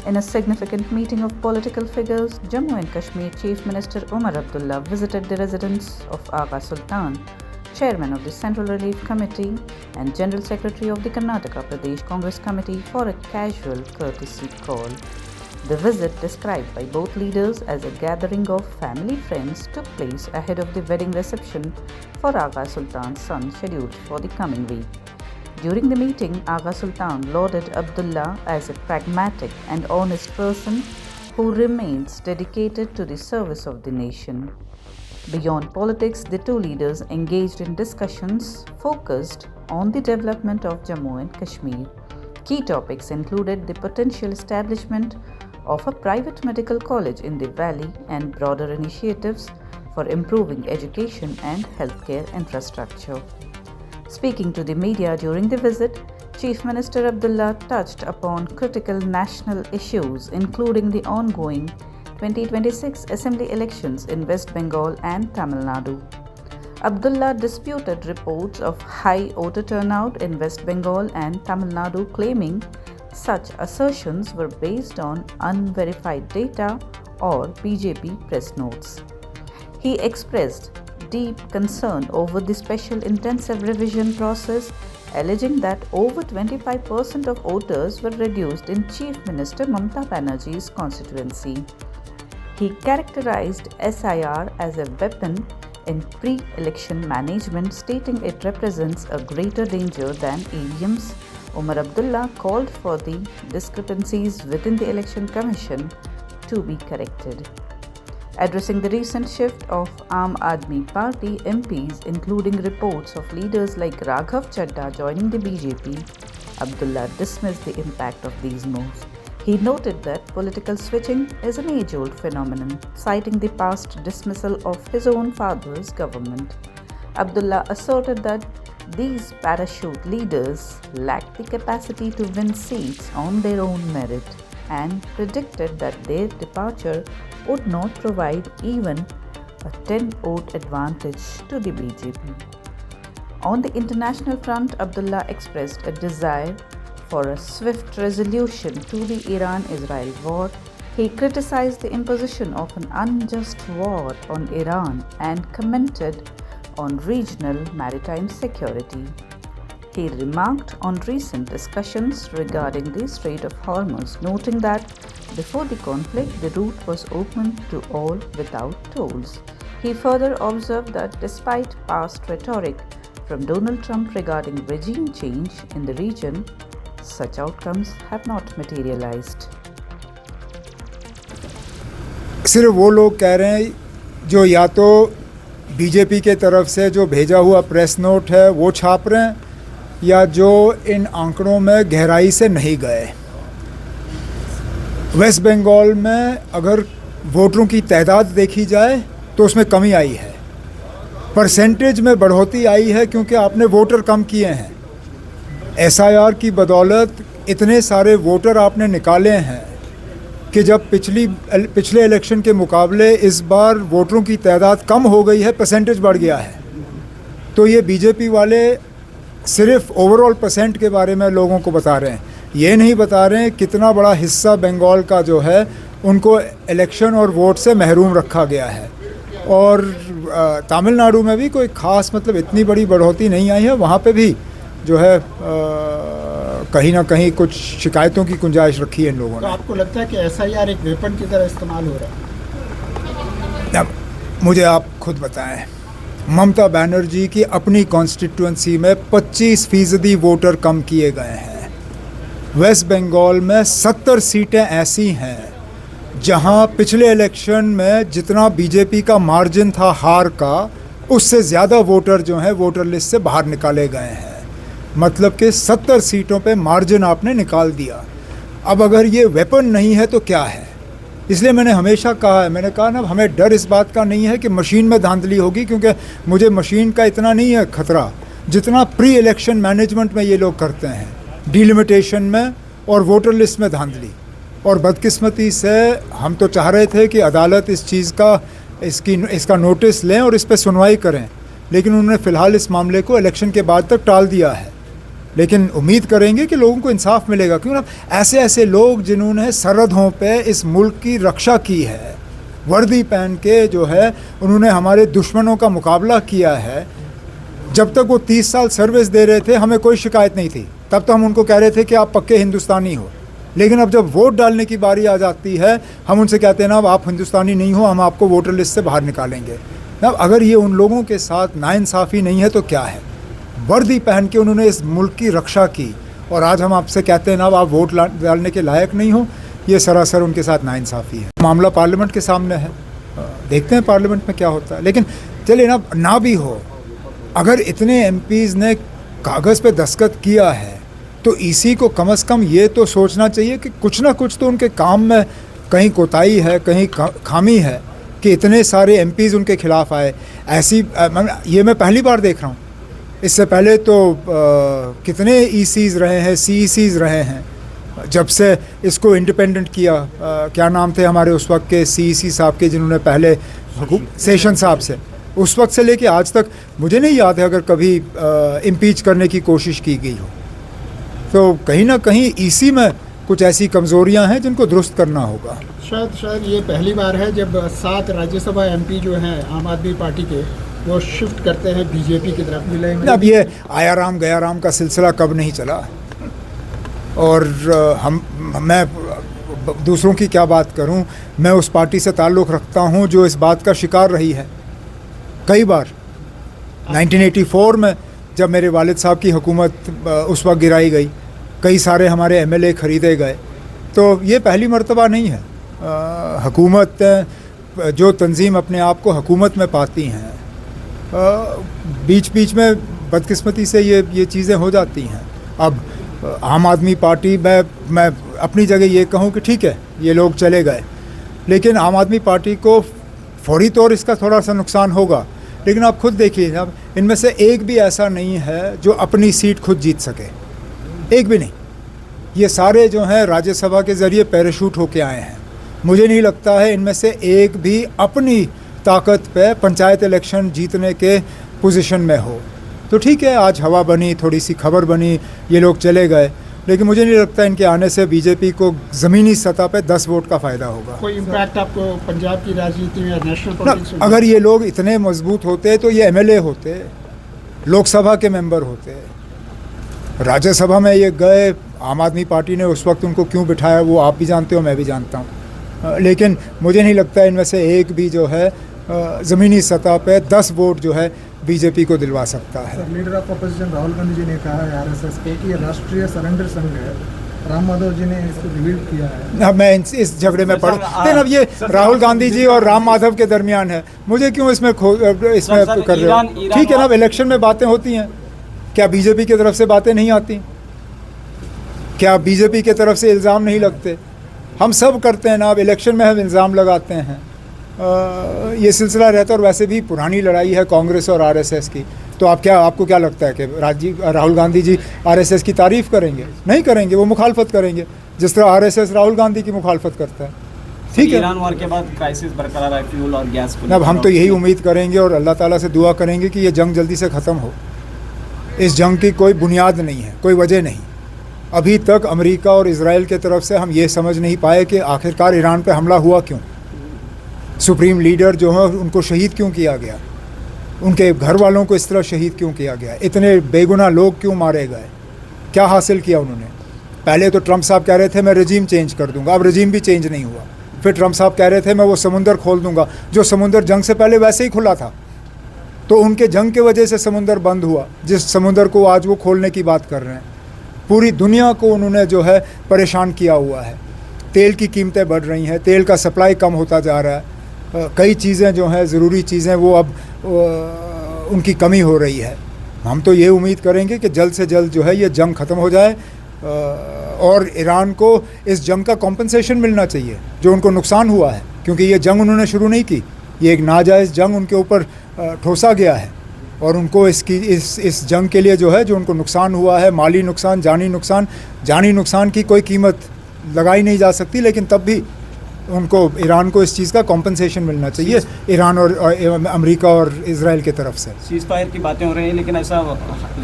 In a significant meeting of political figures, Jammu and Kashmir Chief Minister Umar Abdullah visited the residence of Agha Sultan, Chairman of the Central Relief Committee and General Secretary of the Karnataka Pradesh Congress Committee, for a casual courtesy call. The visit, described by both leaders as a gathering of family friends, took place ahead of the wedding reception for Agha Sultan's son scheduled for the coming week. During the meeting, Agha Sultan lauded Abdullah as a pragmatic and honest person who remains dedicated to the service of the nation. Beyond politics, the two leaders engaged in discussions focused on the development of Jammu and Kashmir. Key topics included the potential establishment of a private medical college in the valley and broader initiatives for improving education and healthcare infrastructure. Speaking to the media during the visit, Chief Minister Abdullah touched upon critical national issues including the ongoing 2026 Assembly elections in West Bengal and Tamil Nadu. Abdullah disputed reports of high voter turnout in West Bengal and Tamil Nadu, claiming such assertions were based on unverified data or BJP press notes. He expressed deep concern over the special intensive revision process, alleging that over 25% of voters were reduced in Chief Minister Mamata Banerjee's constituency. He characterized SIR as a weapon in pre-election management, stating it represents a greater danger than EVMs. Umar Abdullah called for the discrepancies within the Election Commission to be corrected. Addressing the recent shift of Aam Aadmi Party MPs, including reports of leaders like Raghav Chadha joining the BJP, Abdullah dismissed the impact of these moves. He noted that political switching is an age-old phenomenon, citing the past dismissal of his own father's government. Abdullah asserted that these parachute leaders lack the capacity to win seats on their own merit and predicted that their departure would not provide even a 10-vote advantage to the BJP. On the international front, Abdullah expressed a desire for a swift resolution to the Iran-Israel war. He criticized the imposition of an unjust war on Iran and commented on regional maritime security. He remarked on recent discussions regarding the Strait of Hormuz, noting that before the conflict, the route was open to all without tolls. He further observed that despite past rhetoric from Donald Trump regarding regime change in the region, such outcomes have not materialized. सिर्फ वो लोग कह रहे हैं जो या तो BJP के तरफ से जो भेजा हुआ प्रेस नोट है वो छाप रहे हैं या जो इन आंकड़ों में गहराई से नहीं गए। वेस्ट बंगाल में अगर वोटरों की तादाद देखी जाए तो उसमें कमी आई है, परसेंटेज में बढ़ोतरी आई है क्योंकि आपने वोटर कम किए हैं। SIR की बदौलत इतने सारे वोटर आपने निकाले हैं कि जब पिछले इलेक्शन के मुकाबले इस बार वोटरों की तादाद कम हो गई है, परसेंटेज बढ़ गया है। तो ये बीजेपी वाले सिर्फ ओवरऑल परसेंट के बारे में लोगों को बता रहे हैं, ये नहीं बता रहे हैं कितना बड़ा हिस्सा बंगाल का जो है उनको इलेक्शन और वोट से महरूम रखा गया है। और तमिलनाडु में भी कोई ख़ास मतलब इतनी बड़ी बढ़ोतरी नहीं आई है, वहाँ पे भी जो है कहीं ना कहीं कुछ शिकायतों की गुंजाइश रखी है इन लोगों ने। तो आपको लगता है कि SIR एक वेपन की तरह इस्तेमाल हो रहा है? मुझे आप खुद बताएं, ममता बनर्जी की अपनी कॉन्स्टिट्यूंसी में 25% वोटर कम किए गए हैं। वेस्ट बंगाल में 70 सीटें ऐसी हैं जहां पिछले इलेक्शन में जितना बीजेपी का मार्जिन था हार का, उससे ज़्यादा वोटर जो हैं वोटर लिस्ट से बाहर निकाले गए हैं। मतलब कि 70 सीटों पे मार्जिन आपने निकाल दिया। अब अगर ये वेपन नहीं है तो क्या है? इसलिए मैंने हमेशा कहा है, मैंने कहा ना, हमें डर इस बात का नहीं है कि मशीन में धांधली होगी, क्योंकि मुझे मशीन का इतना नहीं है खतरा जितना प्री इलेक्शन मैनेजमेंट में ये लोग करते हैं, डिलिमिटेशन में और वोटर लिस्ट में धांधली। और बदकिस्मती से हम तो चाह रहे थे कि अदालत इस चीज़ का इसका नोटिस लें और इस पर सुनवाई करें, लेकिन उन्होंने फ़िलहाल इस मामले को इलेक्शन के बाद तक टाल दिया है। लेकिन उम्मीद करेंगे कि लोगों को इंसाफ मिलेगा, क्योंकि ऐसे ऐसे लोग जिन्होंने सरहदों पे इस मुल्क की रक्षा की है, वर्दी पहन के जो है उन्होंने हमारे दुश्मनों का मुकाबला किया है। जब तक वो 30 साल सर्विस दे रहे थे हमें कोई शिकायत नहीं थी, तब तो हम उनको कह रहे थे कि आप पक्के हिंदुस्तानी हो। लेकिन अब जब वोट डालने की बारी आ जाती है हम उनसे कहते हैं ना अब आप हिंदुस्तानी नहीं हो, हम आपको वोटर लिस्ट से बाहर निकालेंगे। अब अगर ये उन लोगों के साथ नाइंसाफ़ी नहीं है तो क्या है? वर्दी पहन के उन्होंने इस मुल्क की रक्षा की और आज हम आपसे कहते हैं ना अब आप वोट डालने के लायक नहीं हो, ये सरासर उनके साथ नाइंसाफ़ी है। मामला पार्लियामेंट के सामने है, देखते हैं पार्लियामेंट में क्या होता है। लेकिन चलिए ना भी हो, अगर इतने एमपीज़ ने कागज़ पे दस्तखत किया है तो ईसी को कम से कम ये तो सोचना चाहिए कि कुछ ना कुछ तो उनके काम में कहीं कोताही है, कहीं खामी है कि इतने सारे एमपीज़ उनके खिलाफ आए। ऐसी ये मैं पहली बार देख रहा हूँ। इससे पहले तो कितने ईसीज़ रहे हैं, सीईसीज़ रहे हैं जब से इसको इंडिपेंडेंट किया। क्या नाम थे हमारे उस वक्त के सीईसी साहब के, जिन्होंने पहले सेशन साहब से, उस वक्त से लेके आज तक मुझे नहीं याद है अगर कभी इम्पीच करने की कोशिश की गई हो। तो कहीं ना कहीं ईसी में कुछ ऐसी कमज़ोरियां हैं जिनको दुरुस्त करना होगा। शायद ये पहली बार है जब 7 राज्यसभा एमपी जो हैं आम आदमी पार्टी के, वो शिफ्ट करते हैं बीजेपी की तरफ। अब ये आया राम गया राम का सिलसिला कब नहीं चला, और मैं दूसरों की क्या बात करूं। मैं उस पार्टी से ताल्लुक़ रखता हूं जो इस बात का शिकार रही है कई बार। 1984 में जब मेरे वालिद साहब की हुकूमत उस वक्त गिराई गई, कई सारे हमारे एमएलए ख़रीदे गए, तो ये पहली मर्तबा नहीं है। हुकूमत जो तंजीम अपने आप को हुकूमत में पाती हैं, बीच बीच में बदकिस्मती से ये चीज़ें हो जाती हैं। अब आम आदमी पार्टी मैं अपनी जगह ये कहूँ कि ठीक है ये लोग चले गए, लेकिन आम आदमी पार्टी को फौरी तौर इसका थोड़ा सा नुकसान होगा। लेकिन आप खुद देखिए, अब इनमें से एक भी ऐसा नहीं है जो अपनी सीट खुद जीत सके, एक भी नहीं। ये सारे जो हैं राज्यसभा के ज़रिए पैराशूट होके आए हैं। मुझे नहीं लगता है इनमें से एक भी अपनी ताकत पे पंचायत इलेक्शन जीतने के पोजीशन में हो। तो ठीक है, आज हवा बनी, थोड़ी सी खबर बनी, ये लोग चले गए, लेकिन मुझे नहीं लगता इनके आने से बीजेपी को ज़मीनी सतह पे 10 वोट का फ़ायदा होगा। कोई इम्पैक्ट आपको पंजाब की राजनीति में, नेशनल पॉलिटिक्स में? अगर ये लोग इतने मजबूत होते तो ये एमएलए होते, लोकसभा के मेंबर होते, राज्यसभा में ये गए। आम आदमी पार्टी ने उस वक्त उनको क्यों बिठाया वो आप भी जानते हो, मैं भी जानता हूँ। लेकिन मुझे नहीं लगता इनमें से एक भी जो है ज़मीनी सतह पे 10 वोट जो है बीजेपी को दिलवा सकता है। Leader of opposition Rahul Gandhi ji ने कहा है आरएसएस को कि ये राष्ट्रीय सरेंडर संघ है। राम माधव जी ने इसको रिवील किया है। अब मैं इस झगड़े में पढ़, लेकिन अब ये राहुल गांधी जी और राम माधव के दरमियान है, मुझे क्यों इसमें कर रहे हो? ठीक है ना, अब इलेक्शन में बातें होती हैं, क्या बीजेपी की तरफ से बातें नहीं आती? क्या बीजेपी की तरफ से इल्ज़ाम नहीं लगते? हम सब करते हैं ना, अब इलेक्शन में हम इल्ज़ाम लगाते हैं। ये सिलसिला रहता है, और वैसे भी पुरानी लड़ाई है कांग्रेस और आरएसएस की। तो आपको क्या लगता है कि राहुल गांधी जी आरएसएस की तारीफ़ करेंगे? नहीं करेंगे, वो मुखालफत करेंगे, जिस तरह आरएसएस राहुल गांधी की मुखालफत करता है। ठीक है, ईरान वार के बाद क्राइसिस बरकरार है फ्यूल और गैस को। अब हम तो यही उम्मीद करेंगे और अल्लाह ताला से दुआ करेंगे कि ये जंग जल्दी से ख़त्म हो। इस जंग की कोई बुनियाद नहीं है, कोई वजह नहीं। अभी तक अमेरिका और इजराइल के तरफ से हम ये समझ नहीं पाए कि आखिरकार ईरान पे हमला हुआ क्यों, सुप्रीम लीडर जो है उनको शहीद क्यों किया गया, उनके घर वालों को इस तरह शहीद क्यों किया गया, इतने बेगुनाह लोग क्यों मारे गए, क्या हासिल किया उन्होंने। पहले तो ट्रंप साहब कह रहे थे मैं रजीम चेंज कर दूंगा, अब रजीम भी चेंज नहीं हुआ। फिर ट्रंप साहब कह रहे थे मैं वो समुंदर खोल दूंगा, जो समुंदर जंग से पहले वैसे ही खुला था। तो उनके जंग के वजह से समुंदर बंद हुआ, जिस समुंदर को आज वो खोलने की बात कर रहे हैं। पूरी दुनिया को उन्होंने जो है परेशान किया हुआ है। तेल की कीमतें बढ़ रही हैं, तेल का सप्लाई कम होता जा रहा है, कई चीज़ें जो हैं ज़रूरी चीज़ें वो अब उनकी कमी हो रही है। हम तो ये उम्मीद करेंगे कि जल्द से जल्द जो है ये जंग ख़त्म हो जाए और ईरान को इस जंग का कॉम्पनसेशन मिलना चाहिए जो उनको नुकसान हुआ है, क्योंकि ये जंग उन्होंने शुरू नहीं की, ये एक नाजायज़ जंग उनके ऊपर ठोसा गया है और उनको इस जंग के लिए जो है जो उनको नुकसान हुआ है, माली नुकसान, जानी नुकसान की कोई कीमत लगाई नहीं जा सकती, लेकिन तब भी उनको ईरान को इस चीज़ का कॉम्पनसेशन मिलना चाहिए ईरान और अमेरिका और इजराइल की तरफ से। सीज फायर की बातें हो रही हैं, लेकिन ऐसा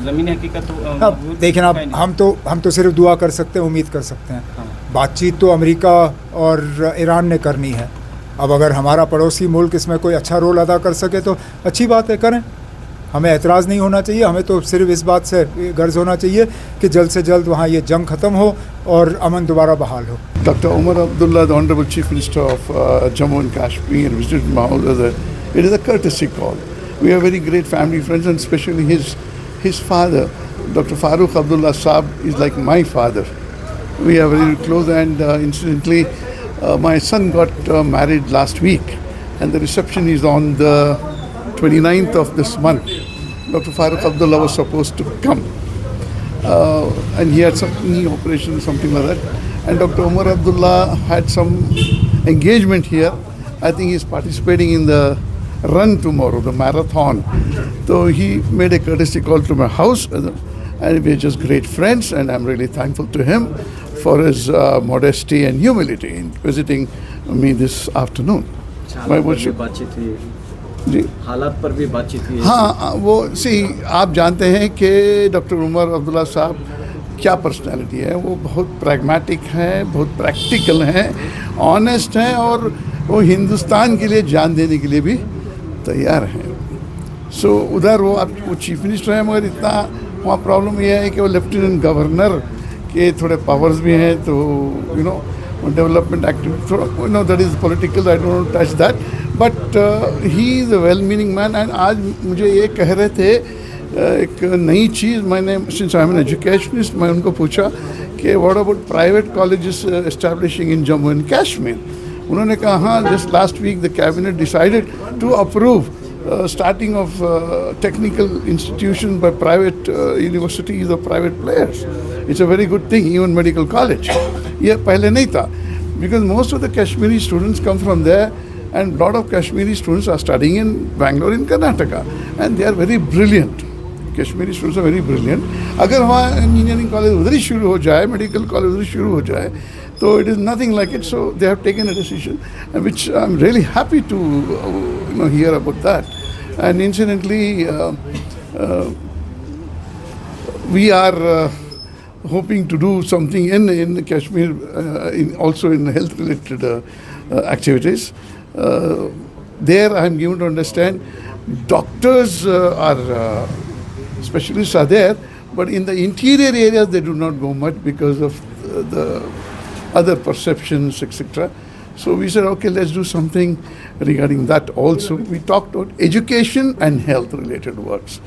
ज़मीनी हकीकत तो अब देखिए ना, हम तो सिर्फ दुआ कर सकते हैं, उम्मीद कर सकते हैं। बातचीत तो अमेरिका और ईरान ने करनी है। अब अगर हमारा पड़ोसी मुल्क इसमें कोई अच्छा रोल अदा कर सके तो अच्छी बात है, करें। हमें एतराज़ नहीं होना चाहिए। हमें तो सिर्फ इस बात से गर्ज होना चाहिए कि जल्द से जल्द वहाँ ये जंग ख़त्म हो और अमन दोबारा बहाल हो। Dr. Umar Abdullah, the Honorable Chief Minister of Jammu and Kashmir, visited my house. It is a courtesy call. We are very great family friends, and especially his father, Dr. Farooq Abdullah Saab, is like my father. We are very close, and incidentally, my son got married last week, and the reception is on the 29th of this month. Dr. Farooq Abdullah was supposed to come, and he had some knee operation, something like that. And Dr. Umar Abdullah had some engagement here. I think he's participating in the run tomorrow, the marathon. So he made a courtesy call to my house, and we're just great friends, and I'm really thankful to him for his modesty and humility in visiting me this afternoon. बातचीत हुई जी, हालात पर भी बातचीत हुई। हाँ, वो आप जानते हैं कि डॉक्टर उमर अब्दुल्ला साहब क्या पर्सनालिटी है। वो बहुत प्रैग्मेटिक हैं, बहुत प्रैक्टिकल हैं, ऑनेस्ट हैं, और वो हिंदुस्तान के लिए जान देने के लिए भी तैयार हैं। सो उधर वो चीफ मिनिस्टर हैं, मगर इतना वहाँ प्रॉब्लम ये है कि वो लेफ्टिनेंट गवर्नर के थोड़े पावर्स भी हैं, तो डेवलपमेंट एक्टिविटी थोड़ा that is political, I don't touch that, but he is a well meaning man. And आज मुझे ये कह रहे थे एक नई चीज़, मैंने since I am an educationist, मैं उनको पूछा कि what about private colleges establishing in Jammu and Kashmir. उन्होंने कहा हाँ, just last week the cabinet decided to approve starting of technical institutions by private universities or private players. It's a very good thing, even medical college. ये पहले नहीं था, because most of the Kashmiri students come from there, and lot of Kashmiri students are studying in Bangalore in Karnataka, and they are very brilliant. Kashmiri students are very brilliant. अगर वहाँ engineering college उधर ही शुरू हो जाए, medical college उधर शुरू हो जाए, so it is nothing like it. So they have taken a decision, which I'm really happy to hear about that. And incidentally, we are hoping to do something in Kashmir, also in health-related activities. There, I'm given to understand, doctors are specialists are there, but in the interior areas they do not go much because of the other perceptions, etc. So we said, okay, let's do something regarding that also. We talked about education and health related works.